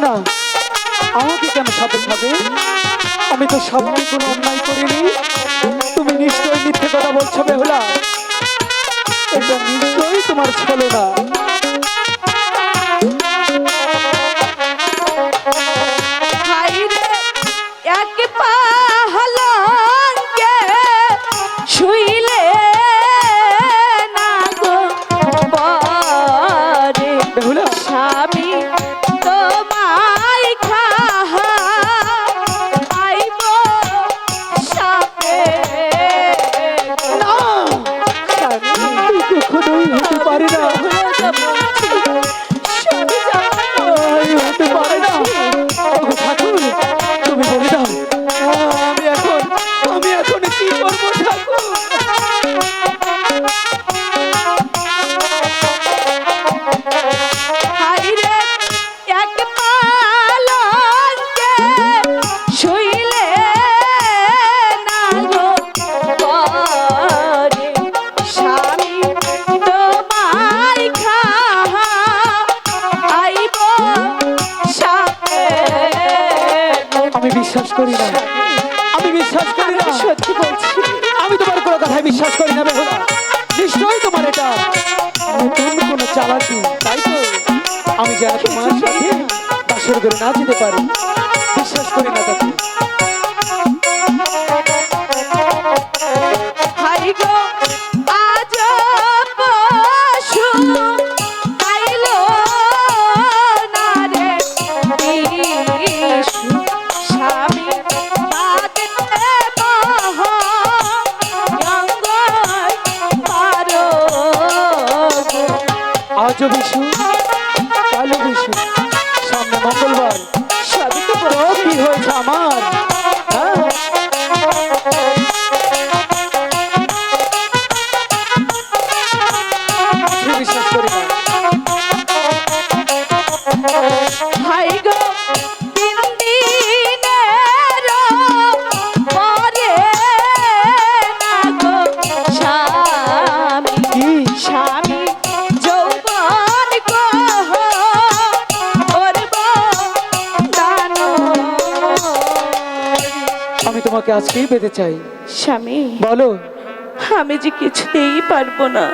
না আমাকে কেন সাথে খাবে? আমি তো সামনে কোনো অন্যায় করিনি। তুমি নিশ্চয়ই মিথ্যে কথা বলছো বেহুলা। এটা নিশ্চয়ই তোমার ছলনা। শুইলে না গো পরে বেহুলা স্বামী তোমায় খাইব সাপে। না, কখনোই হতে পারে না। হতে পারে না। ওগো ঠাকুর, তুমি বলে দাও আমি এখন কি করবো ঠাকুর? শুইলে না গো পরে স্বামী তোমায় খাইব সাপে। আমি বিশ্বাস করি না, আমি বিশ্বাস করি না। সত্যি বলছি, আমি তোমার কোনো কথায় বিশ্বাস করি না বেহুলা। নিশ্চয়ই তোমার এটা নতুন কোনো চালাকি, তাই তো? আমি যারা তোমার সাথে বাসর করে না যেতে পারি, বিশ্বাস করি না তাকে। হাই গো আজ পশু আইলো না রে বিশু স্বামী বাদে মহ অঙ্গ পারো। আজও বিশু, কালো বিশু, সামনে মঙ্গলবার। সবই তো তো কি হয়েছে আমার? হ্যাঁ? আমি বিশ্বাস করি না। হাই গো দিন দিনের পরে না গো স্বামী কি? স্বামী যৌবন গো করব দান। আমি তোমাকে আজকেই পেতে চাই। স্বামী বলো। আমি যে কিছুতেই পারবো না।